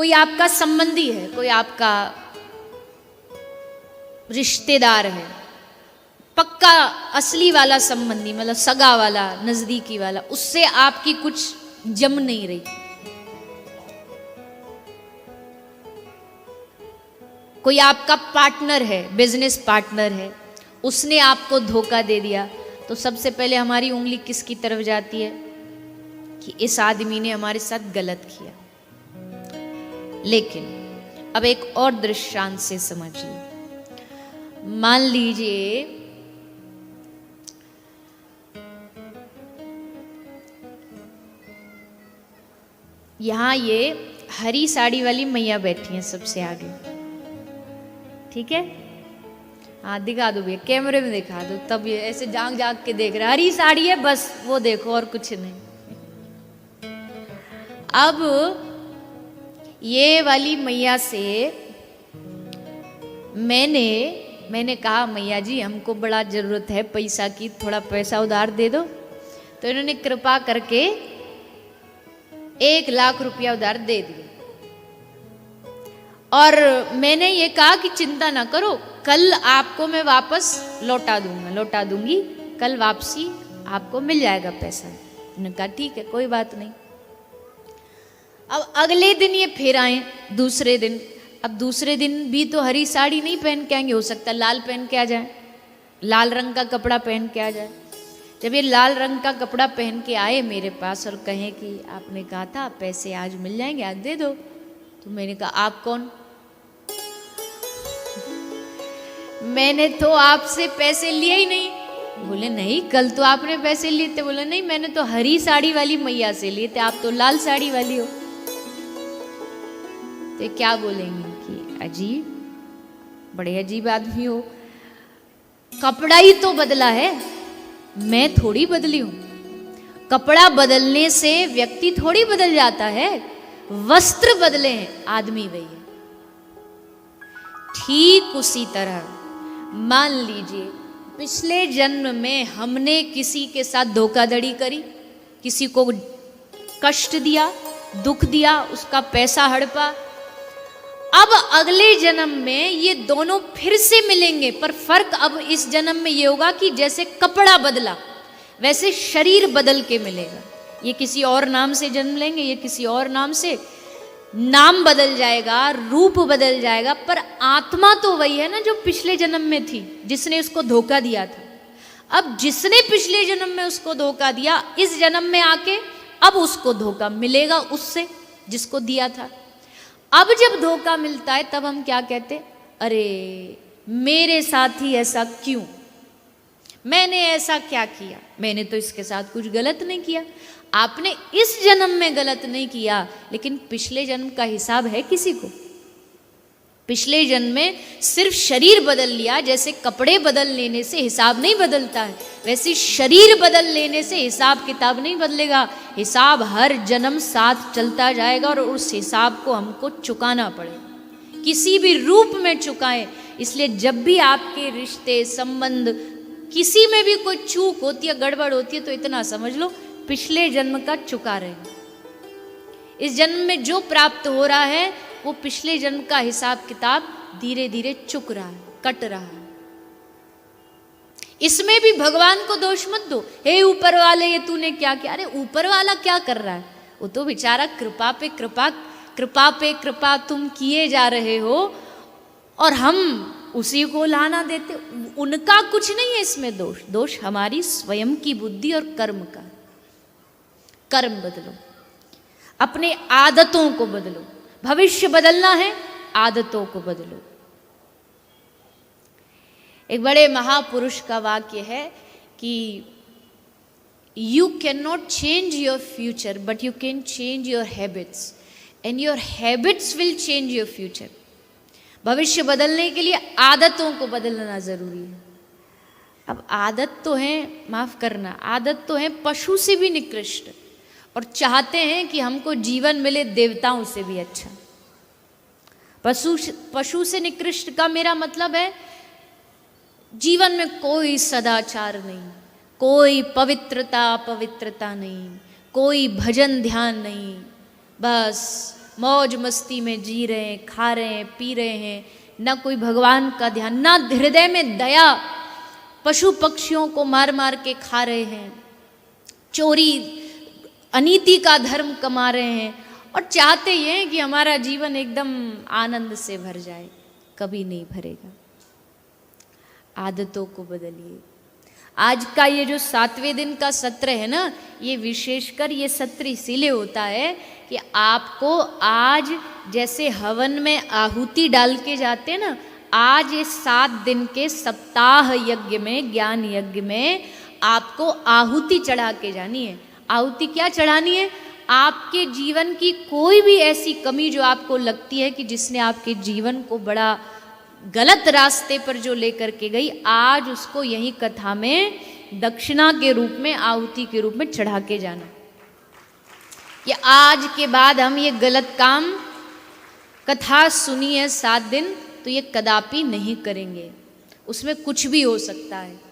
कोई आपका संबंधी है, कोई आपका रिश्तेदार है, पक्का असली वाला संबंधी, मतलब सगा वाला, नजदीकी वाला, उससे आपकी कुछ जम नहीं रही, कोई आपका पार्टनर है, बिजनेस पार्टनर है, उसने आपको धोखा दे दिया, तो सबसे पहले हमारी उंगली किसकी तरफ जाती है कि इस आदमी ने हमारे साथ गलत किया। लेकिन अब एक और दृष्टांत से समझिए। मान लीजिए यहां ये हरी साड़ी वाली मैया बैठी हैं सबसे आगे, ठीक है? हाँ दिखा दो भैया, कैमरे में दिखा दो, तब ये ऐसे जाग जाग के देख रहा है, हरी साड़ी है बस वो देखो और कुछ नहीं। अब ये वाली मैया से मैंने कहा मैया जी हमको बड़ा जरूरत है पैसा की, थोड़ा पैसा उधार दे दो। तो इन्होंने कृपा करके 1 लाख रुपया उधार दे दिए और मैंने ये कहा कि चिंता ना करो, कल आपको मैं वापस लौटा दूंगी, कल वापसी आपको मिल जाएगा पैसा। उन्होंने कहा ठीक है कोई बात नहीं। अब अगले दिन ये फिर आए, दूसरे दिन। अब दूसरे दिन भी तो हरी साड़ी नहीं पहन के आएंगे, हो सकता है लाल पहन के आ जाए, लाल रंग का कपड़ा पहन के आ जाए। जब ये लाल रंग का कपड़ा पहन के आए मेरे पास और कहें कि आपने कहा था पैसे आज मिल जाएंगे, आज दे दो। तो मैंने कहा आप कौन? मैंने तो आपसे पैसे लिए ही नहीं। बोले नहीं कल तो आपने पैसे लिए थे। बोले नहीं मैंने तो हरी साड़ी वाली मैया से लिए थे, आप तो लाल साड़ी वाली हो। तो क्या बोलेंगे कि अजीब, बड़े अजीब आदमी हो, कपड़ा ही तो बदला है, मैं थोड़ी बदली हूं। कपड़ा बदलने से व्यक्ति थोड़ी बदल जाता है, वस्त्र बदले हैं आदमी वही है। ठीक उसी तरह मान लीजिए पिछले जन्म में हमने किसी के साथ धोखाधड़ी करी, किसी को कष्ट दिया, दुख दिया, उसका पैसा हड़पा। अब अगले जन्म में ये दोनों फिर से मिलेंगे, पर फर्क अब इस जन्म में ये होगा कि जैसे कपड़ा बदला वैसे शरीर बदल के मिलेगा। ये किसी और नाम से जन्म लेंगे, ये किसी और नाम से, नाम बदल जाएगा, रूप बदल जाएगा, पर आत्मा तो वही है ना जो पिछले जन्म में थी, जिसने उसको धोखा दिया था। अब जिसने पिछले जन्म में उसको धोखा दिया, इस जन्म में आके अब उसको धोखा मिलेगा उससे जिसको दिया था। अब जब धोखा मिलता है तब हम क्या कहते, अरे मेरे साथ ही ऐसा क्यों, मैंने ऐसा क्या किया, मैंने तो इसके साथ कुछ गलत नहीं किया। आपने इस जन्म में गलत नहीं किया, लेकिन पिछले जन्म का हिसाब है किसी को। पिछले जन्म में सिर्फ शरीर बदल लिया, जैसे कपड़े बदल लेने से हिसाब नहीं बदलता है, वैसे शरीर बदल लेने से हिसाब किताब नहीं बदलेगा। हिसाब हर जन्म साथ चलता जाएगा और उस हिसाब को हमको चुकाना पड़ेगा, किसी भी रूप में चुकाएं। इसलिए जब भी आपके रिश्ते संबंध किसी में भी कोई चूक होती है, गड़बड़ होती है, तो इतना समझ लो पिछले जन्म का चुका रहे। इस जन्म में जो प्राप्त हो रहा है वो पिछले जन्म का हिसाब किताब धीरे धीरे चुक रहा है, कट रहा है। इसमें भी भगवान को दोष मत दो, हे ऊपर वाले ये तूने क्या किया। अरे ऊपर वाला क्या कर रहा है, वो तो बेचारा कृपा पे कृपा, कृपा पे कृपा तुम किए जा रहे हो और हम उसी को लाना देते। उनका कुछ नहीं है इसमें दोष, दोष हमारी स्वयं की बुद्धि और कर्म का। कर्म बदलो, अपने आदतों को बदलो। भविष्य बदलना है, आदतों को बदलो। एक बड़े महापुरुष का वाक्य है कि you can not change your future but you can change your habits and your habits will change your future. भविष्य बदलने के लिए आदतों को बदलना जरूरी है। अब आदत तो है, माफ करना, आदत तो है पशु से भी निकृष्ट, और चाहते हैं कि हमको जीवन मिले देवताओं से भी अच्छा। पशु से निकृष्ट का मेरा मतलब है जीवन में कोई सदाचार नहीं, कोई पवित्रता अपवित्रता नहीं, कोई भजन ध्यान नहीं, बस मौज मस्ती में जी रहे हैं, खा रहे हैं, पी रहे हैं, ना कोई भगवान का ध्यान, ना हृदय में दया, पशु पक्षियों को मार मार के खा रहे हैं, चोरी अनीति का धर्म कमा रहे हैं और चाहते ये हैं कि हमारा जीवन एकदम आनंद से भर जाए। कभी नहीं भरेगा। आदतों को बदलिए। आज का ये जो 7वें दिन का सत्र है ना, ये विशेषकर ये सत्र इसीलिए होता है कि आपको आज जैसे हवन में आहुति डाल के जाते हैं ना, आज ये 7 दिन के सप्ताह यज्ञ में, ज्ञान यज्ञ में आपको आहुति चढ़ा के जानी है। आहुति क्या चढ़ानी है? आपके जीवन की कोई भी ऐसी कमी जो आपको लगती है कि जिसने आपके जीवन को बड़ा गलत रास्ते पर जो लेकर के गई, आज उसको यही कथा में दक्षिणा के रूप में, आहुति के रूप में चढ़ा के जाना। कि आज के बाद हम ये गलत काम, कथा सुनी है 7 दिन, तो ये कदापि नहीं करेंगे। उसमें कुछ भी हो सकता है।